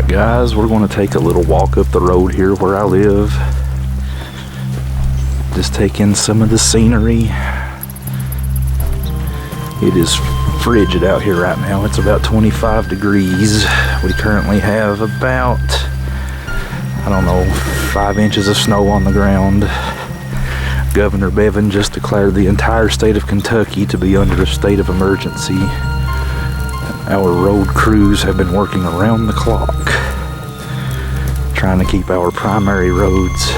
Guys, we're going to take a little walk up the road here where I live. Just take in some of the scenery. It is frigid out here right now. It's about 25 degrees. We currently have about, I don't know, 5 inches of snow on the ground. Governor Bevin just declared the entire state of Kentucky to be under a state of emergency. Our road crews have been working around the clock, trying to keep our primary roads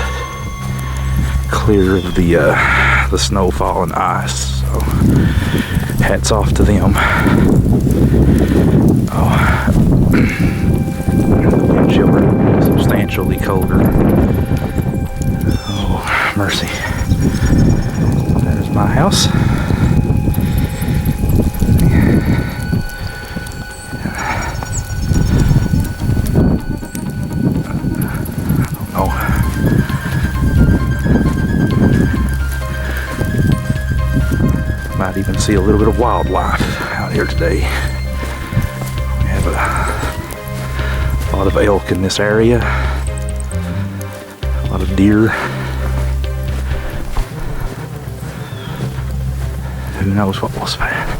clear of the snowfall and ice. So, hats off to them. The wind chill is substantially colder. Oh, mercy. There's my house. Might even see a little bit of wildlife out here today. We have a lot of elk in this area, a lot of deer. Who knows what was found?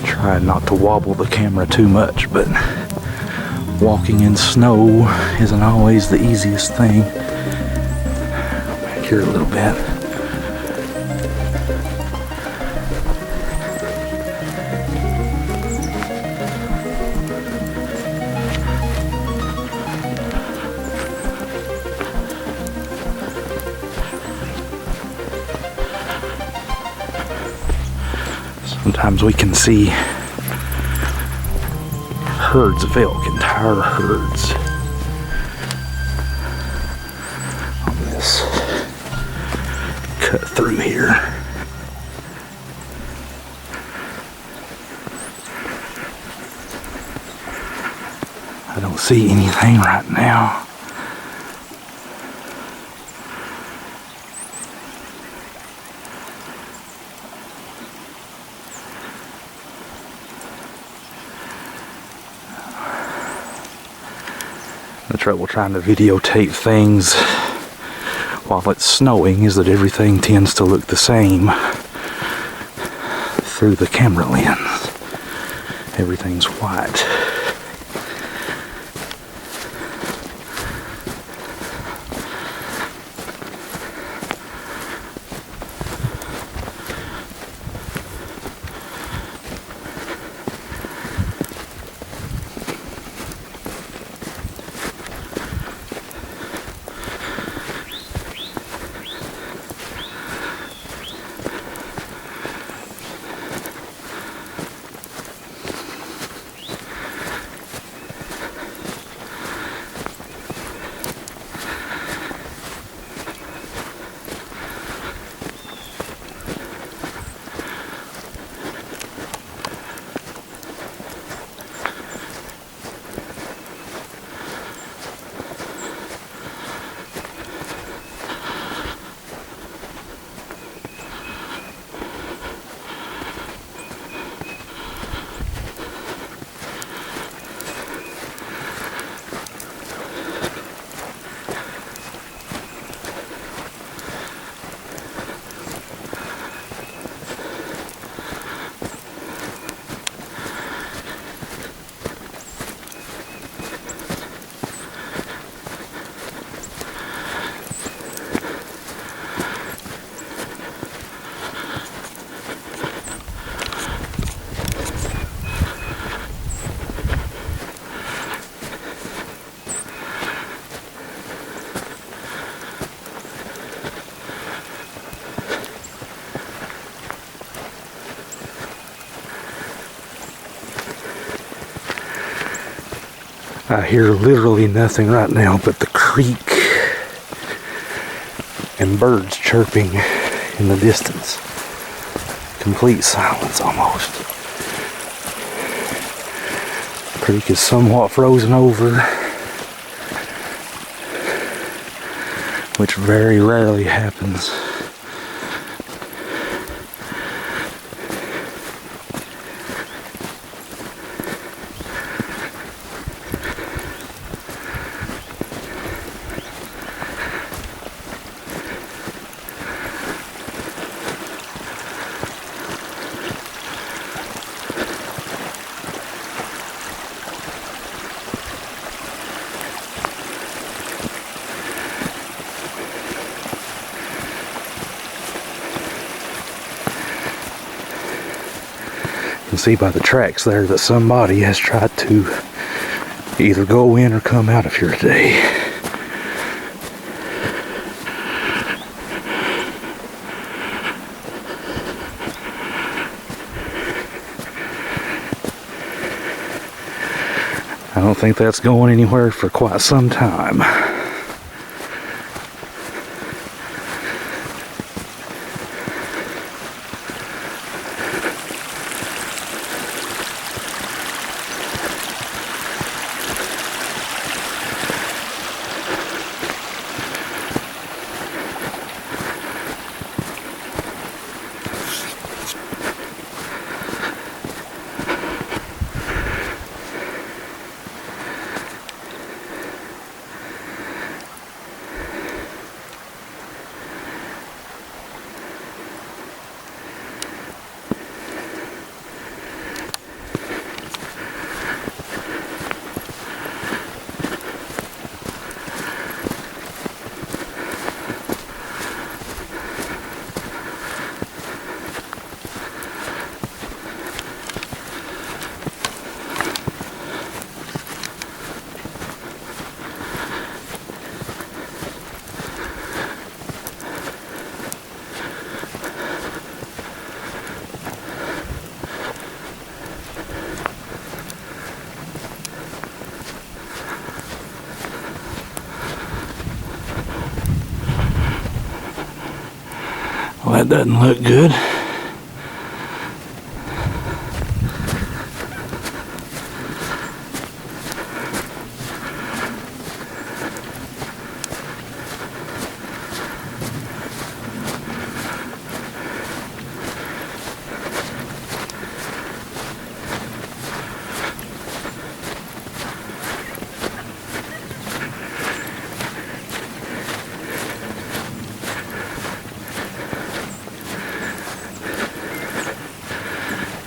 Try not to wobble the camera too much, but walking in snow isn't always the easiest thing. Here a little bit. Sometimes we can see herds of elk, entire herds. Cut through here. I don't see anything right now. The trouble trying to videotape things while it's snowing is that everything tends to look the same through the camera lens. Everything's white. I hear literally nothing right now but the creek and birds chirping in the distance. Complete silence almost. The creek is somewhat frozen over, which very rarely happens. see by the tracks there that somebody has tried to either go in or come out of here today. I don't think that's going anywhere for quite some time. Well, that doesn't look good.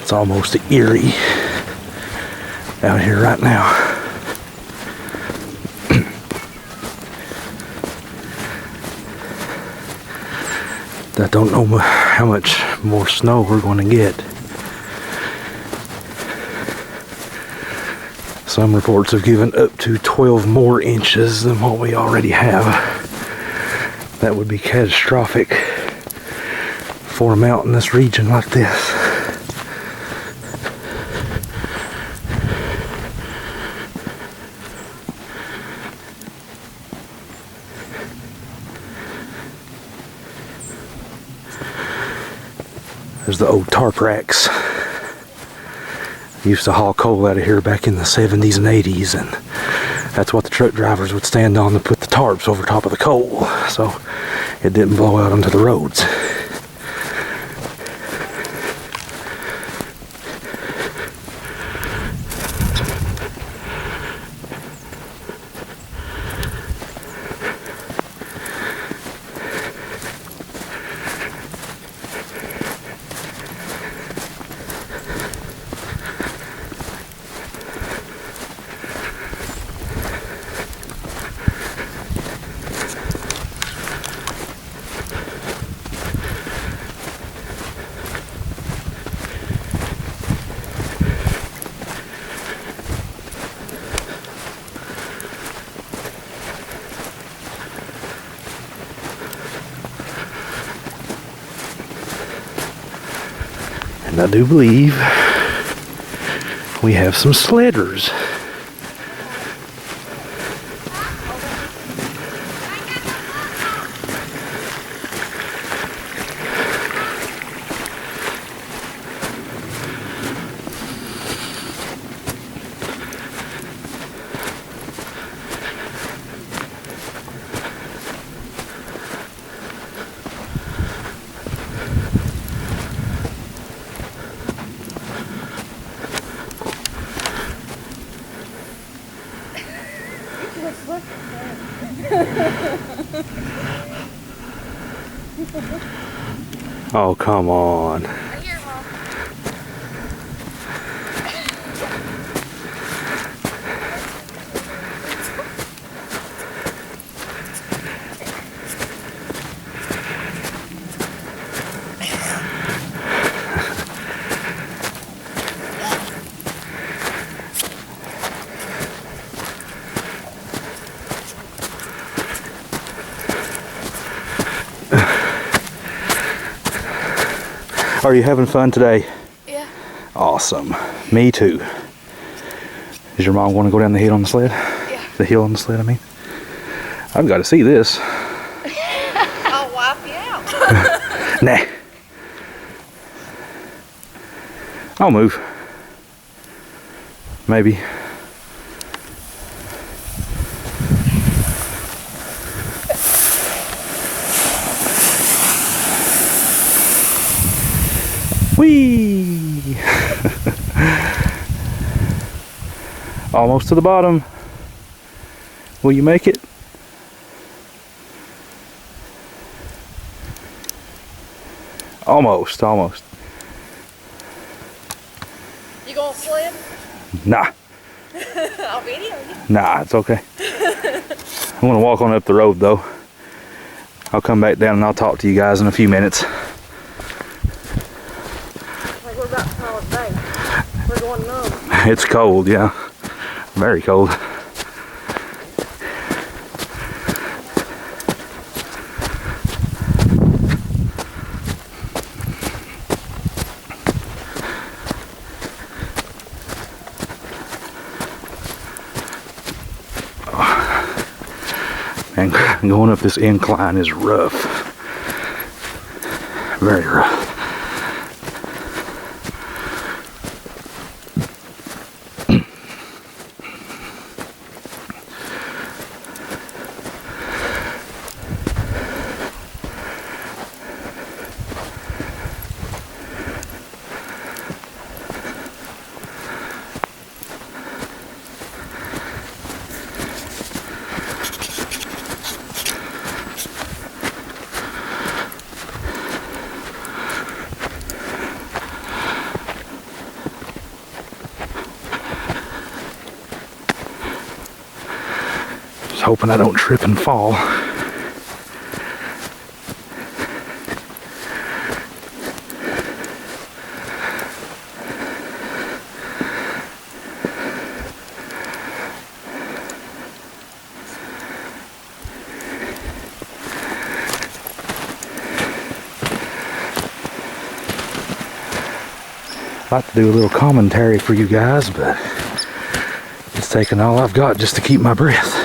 It's almost eerie out here right now. I don't know how much more snow we're going to get. Some reports have given up to 12 more inches than what we already have. That would be catastrophic for a mountainous region like this. There's the old tarp racks. Used to haul coal out of here back in the 70s and 80s, and that's what the truck drivers would stand on to put the tarps over top of the coal so it didn't blow out onto the roads. And I do believe we have some sledders. Oh, come on. Are you having fun today? Yeah. Awesome. Me too. Does your mom want to go down the hill on the sled? Yeah. The hill on the sled, I mean? I've got to see this. I'll wipe you out. Nah. I'll move. Maybe. Whee! Almost to the bottom. Will you make it? Almost, almost. You gonna sled? Nah. I'll video you. Nah, it's okay. I'm gonna walk on up the road though. I'll come back down and I'll talk to you guys in a few minutes. Like we're about to call it day. We're going numb. It's cold, yeah. Very cold. And going up this incline is rough. Very rough. Hoping I don't trip and fall. I'd like to do a little commentary for you guys, but it's taking all I've got just to keep my breath.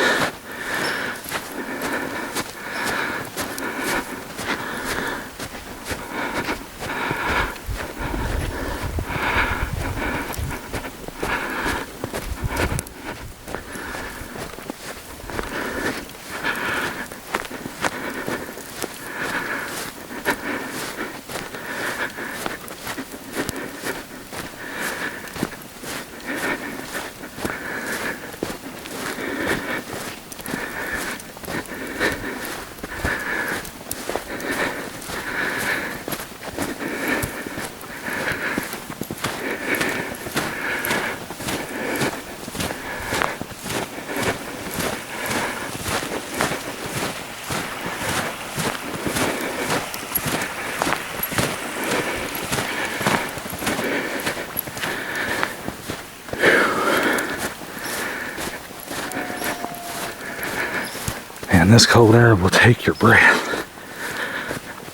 And this cold air will take your breath.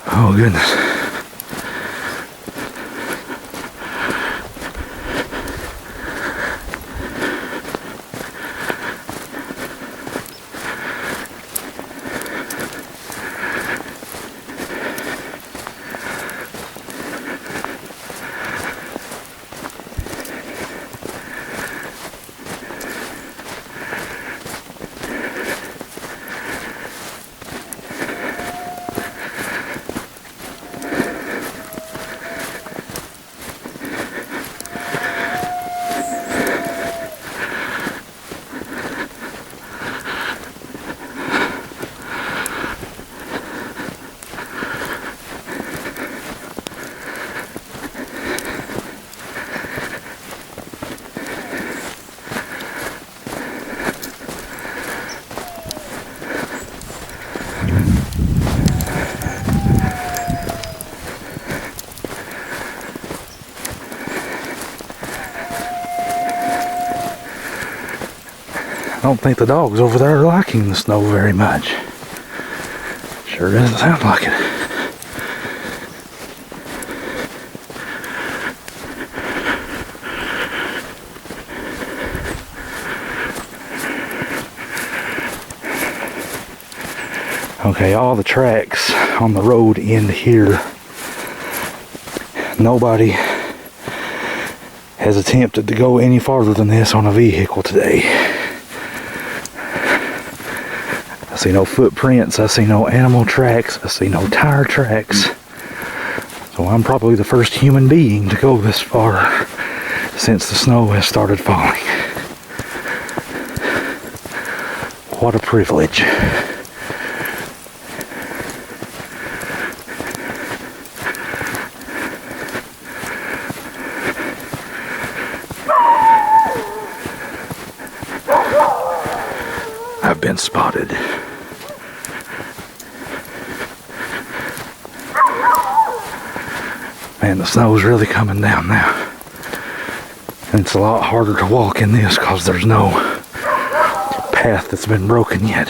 Oh goodness. I don't think the dogs over there are liking the snow very much. Sure doesn't sound like it. Okay, all the tracks on the road end here. Nobody has attempted to go any farther than this on a vehicle today. I see no footprints, I see no animal tracks, I see no tire tracks. So I'm probably the first human being to go this far since the snow has started falling. What a privilege. I've been spotted. Man, the snow's really coming down now. And it's a lot harder to walk in this because there's no path that's been broken yet.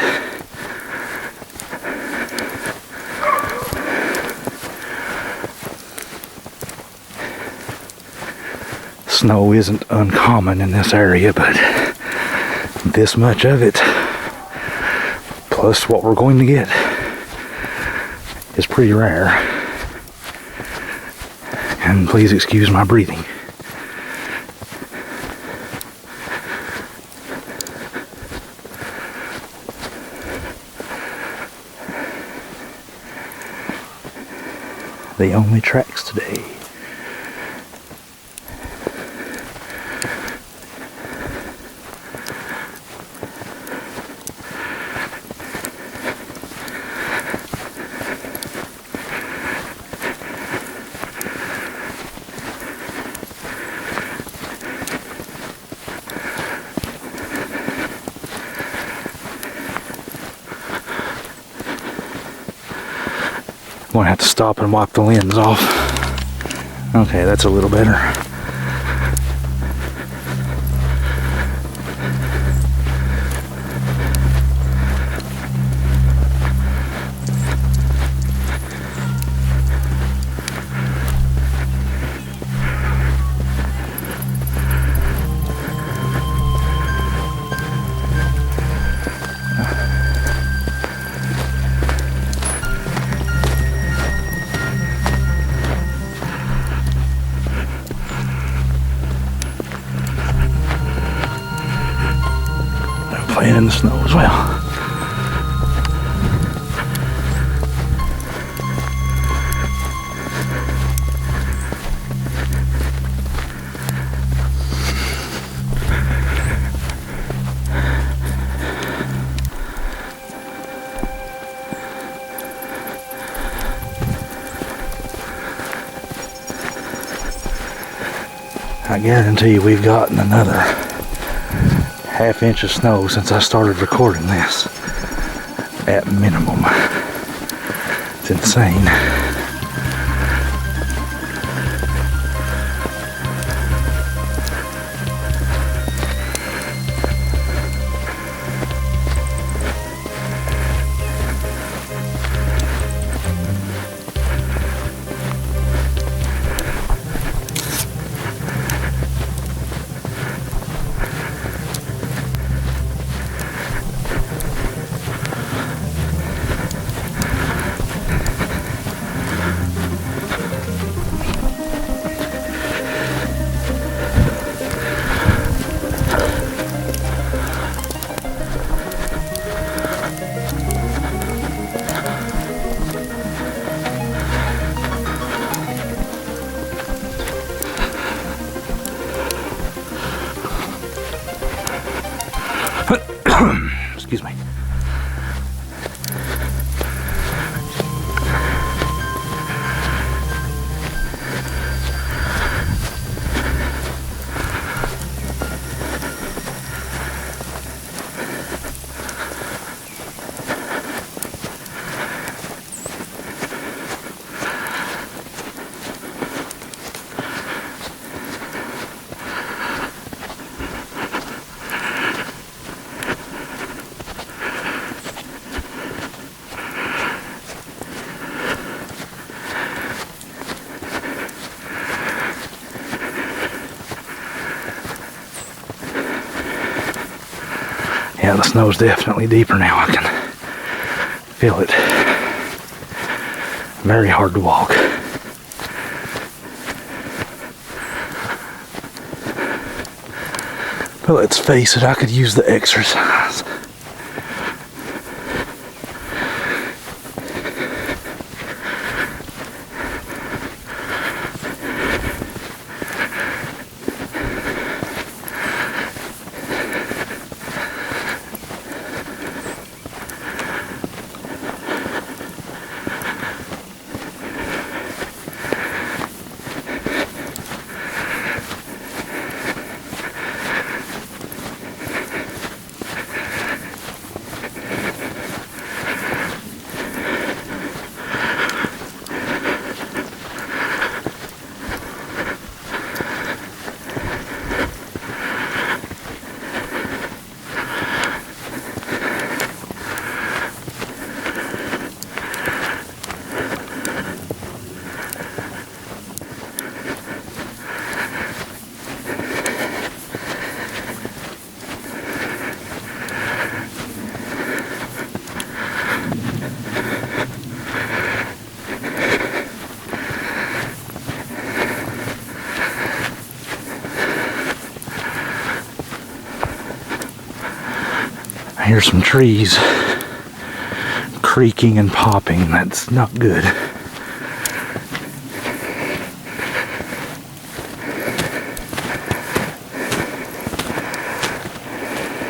Snow isn't uncommon in this area, but this much of it, plus what we're going to get, is pretty rare. And please excuse my breathing. The only tracks today. I'm gonna have to stop and wipe the lens off. Okay, that's a little better. Playing in the snow as well. I guarantee we've gotten another half-inch of snow since I started recording this, at minimum. It's insane. Excuse me. Yeah, the snow's definitely deeper now. I can feel it. Very hard to walk. But let's face it, I could use the exercise. I hear some trees creaking and popping. That's not good.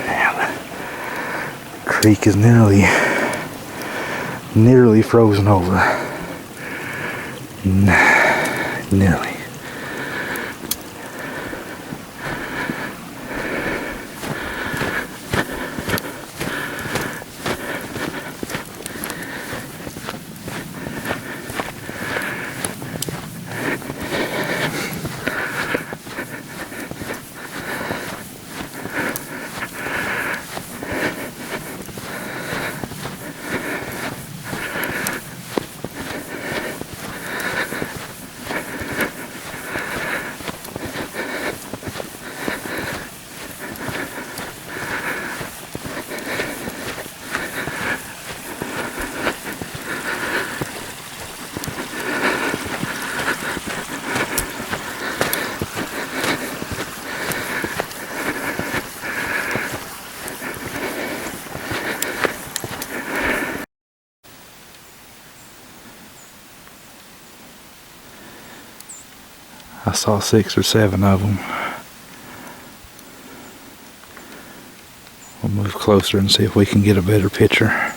Man, the creek is nearly frozen over. Nearly. I saw 6 or 7 of them. We'll move closer and see if we can get a better picture.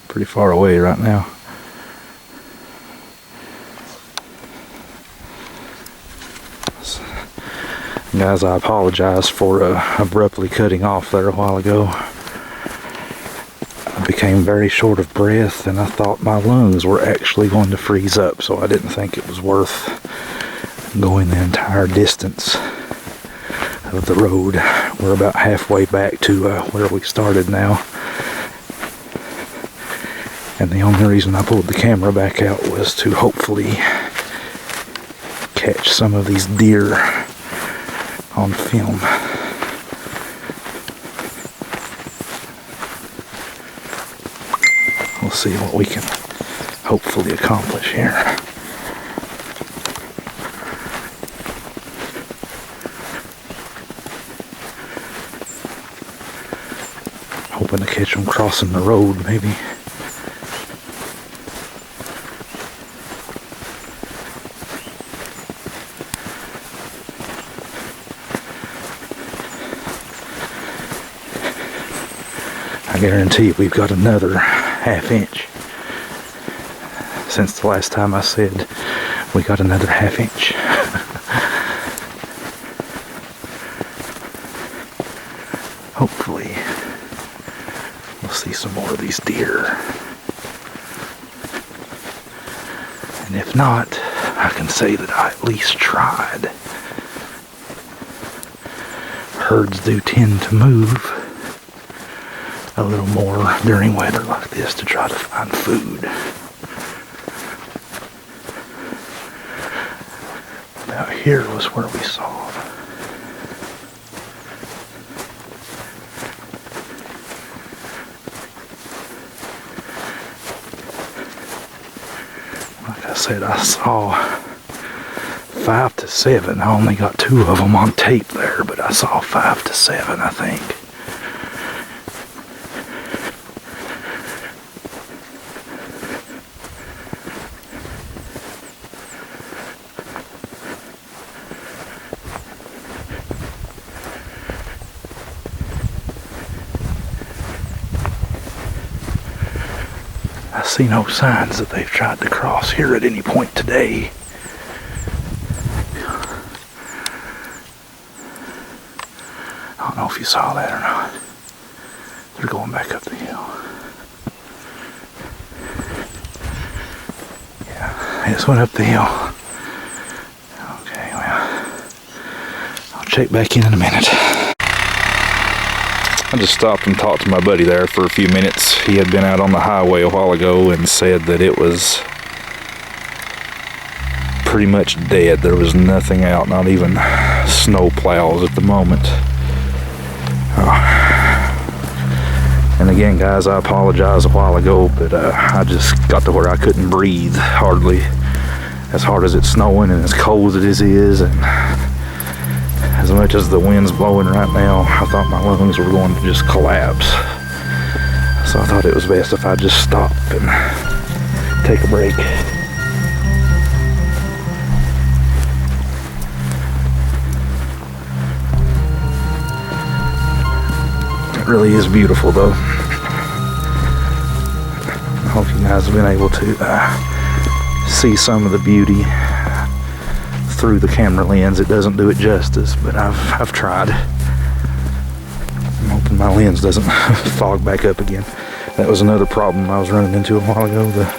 Pretty far away right now. Guys, I apologize for abruptly cutting off there a while ago. I became very short of breath and I thought my lungs were actually going to freeze up, so I didn't think it was worth going the entire distance of the road. We're about halfway back to where we started now. And the only reason I pulled the camera back out was to hopefully catch some of these deer on film. We'll see what we can hopefully accomplish here. Hoping to catch them crossing the road, maybe. I guarantee we've got another ½ inch. Since the last time I said we got another ½ inch. Hopefully we'll see some more of these deer. And if not, I can say that I at least tried. Herds do tend to move a little more during weather like this to try to find food. About here was where we saw them. said, I saw 5 to 7. I only got 2 of them on tape there, but I saw 5 to 7, I think. I see no signs that they've tried to cross here at any point today. I don't know if you saw that or not. They're going back up the hill. Yeah, they just went up the hill. Okay, well, I'll check back in a minute. I just stopped and talked to my buddy there for a few minutes. He had been out on the highway a while ago and said that it was pretty much dead. There was nothing out, not even snow plows at the moment. And again, guys, I apologize a while ago, but I just got to where I couldn't breathe hardly. As hard as it's snowing and as cold as it is, and as much as the wind's blowing right now, I thought my lungs were going to just collapse. So I thought it was best if I just stop and take a break. It really is beautiful though. I hope you guys have been able to see some of the beauty through the camera lens. It doesn't do it justice, but I've tried. I'm hoping my lens doesn't fog back up again. That was another problem I was running into a while ago. The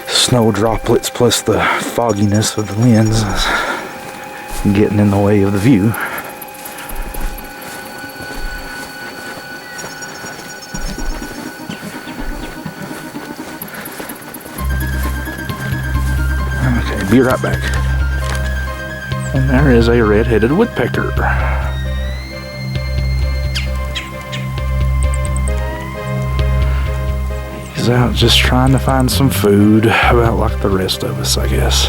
snow droplets plus the fogginess of the lens getting in the way of the view. Okay, be right back. And there is a red-headed woodpecker. He's out just trying to find some food, about like the rest of us, I guess.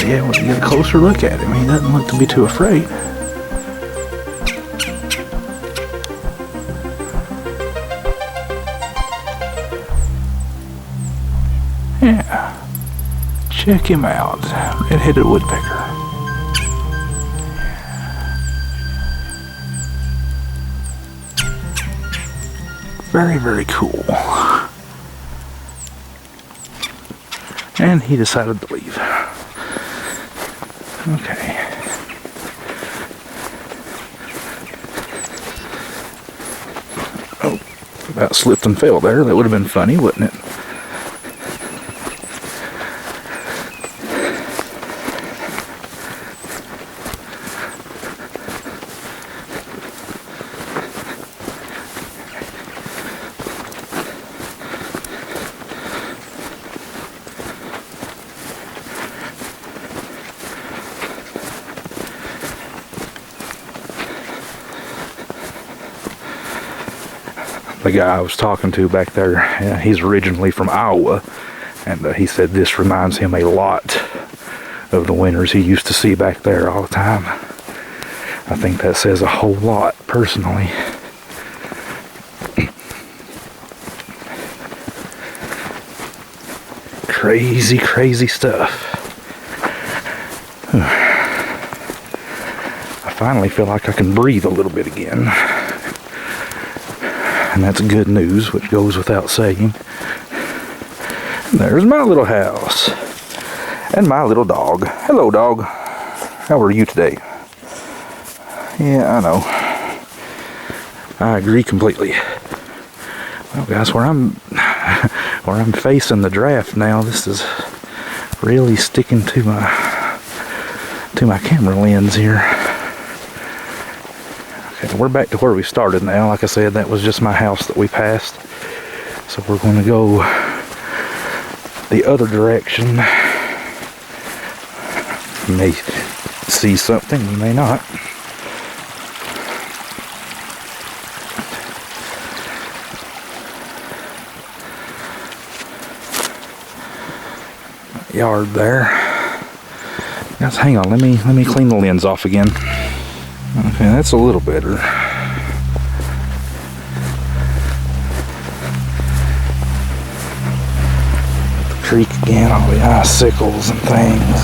Yeah, when you get a closer look at him, he doesn't look to be too afraid. Yeah, check him out, red-headed woodpecker. Very, very cool. And he decided to leave. Okay. Oh, about slipped and fell there. That would have been funny, wouldn't it? The guy I was talking to back there, he's originally from Iowa, and he said this reminds him a lot of the winters he used to see back there all the time. I think that says a whole lot, personally. Crazy, crazy stuff. I finally feel like I can breathe a little bit again. And that's good news, which goes without saying. And there's my little house. And my little dog. Hello, dog. How are you today? Yeah, I know. I agree completely. Well, guys, where I'm facing the draft now, this is really sticking to to my camera lens here. Okay, we're back to where we started now. Like I said, that was just my house that we passed. So we're going to go the other direction. You may see something, you may not. Yard there. Guys, hang on, let me clean the lens off again. Okay, that's a little better. The creek again, all the icicles and things.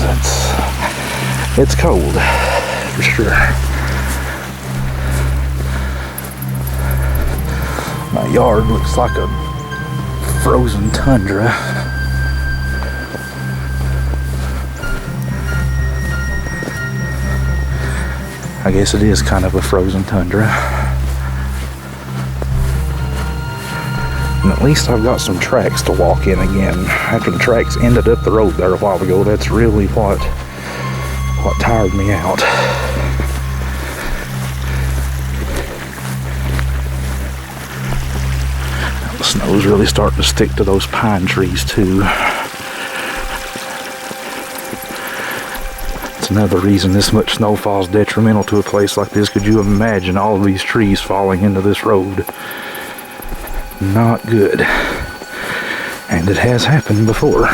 It's cold for sure. My yard looks like a frozen tundra. I guess it is kind of a frozen tundra. And at least I've got some tracks to walk in again. After the tracks ended up the road there a while ago, that's really what tired me out. The snow's really starting to stick to those pine trees too. It's another reason this much snowfall is detrimental to a place like this. Could you imagine all of these trees falling into this road? Not good. And it has happened before.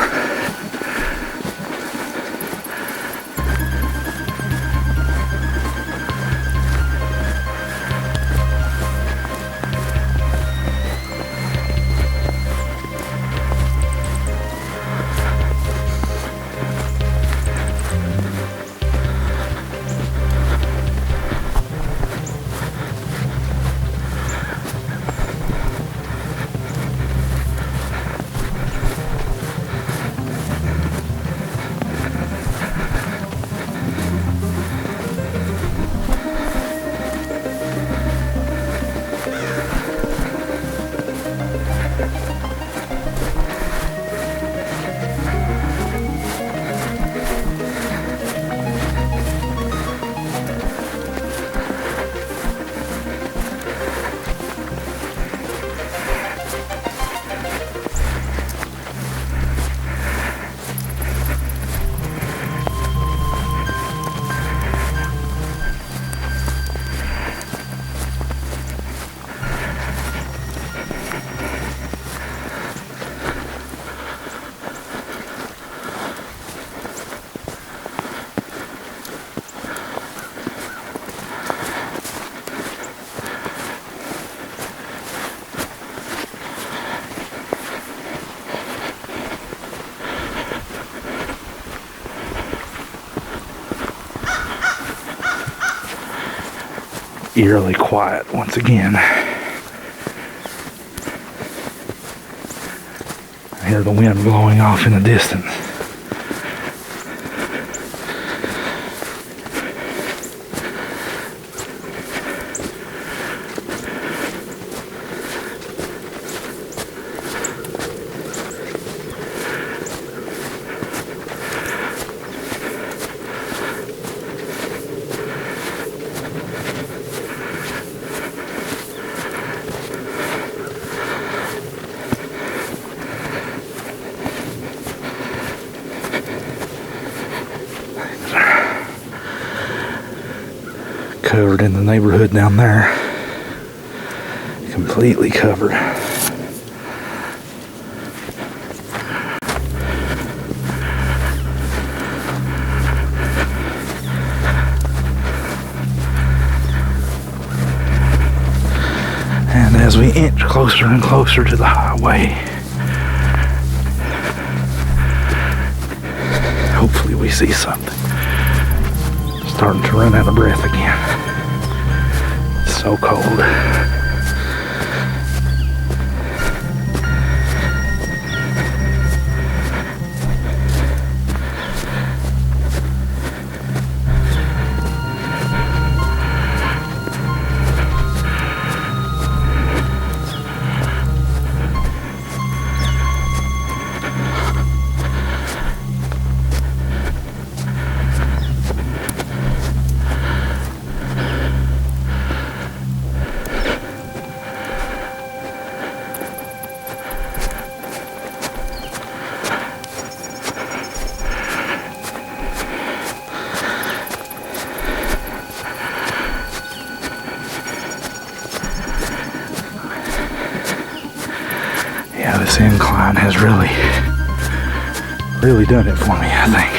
Eerily quiet once again. I hear the wind blowing off in the distance. Covered in the neighborhood down there. Completely covered. And as we inch closer and closer to the highway, hopefully we see something. Starting to run out of breath again. It's so cold. really done it for me, I think.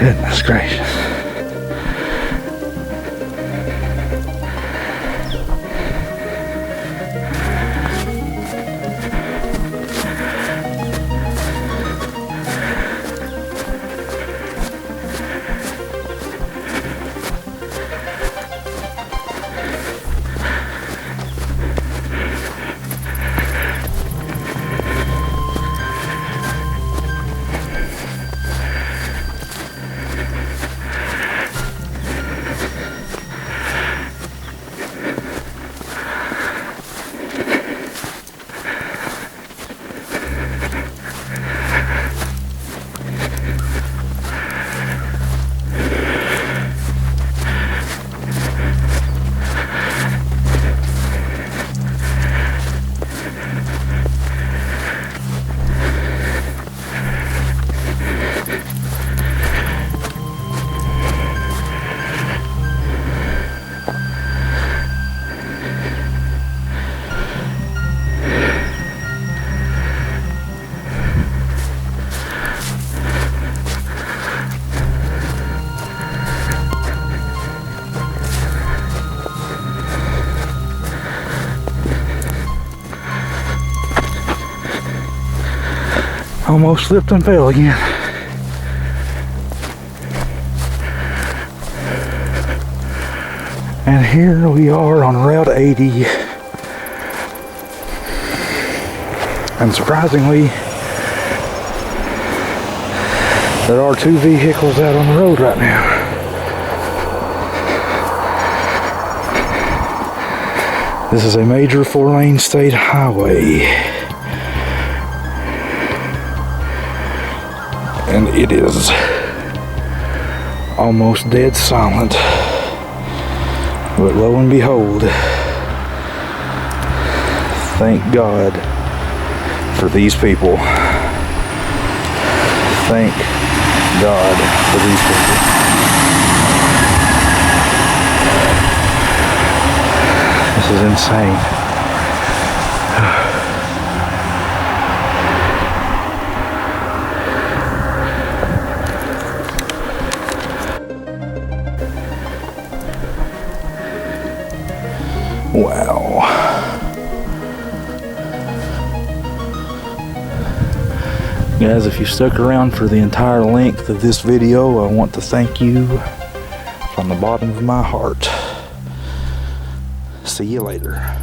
Goodness gracious. Almost slipped and fell again. And here we are on Route 80. And surprisingly, there are 2 vehicles out on the road right now. This is a major 4-lane state highway. And it is almost dead silent. But lo and behold, thank God for these people. Thank God for these people. This is insane. Wow. Guys, if you stuck around for the entire length of this video, I want to thank you from the bottom of my heart. See you later.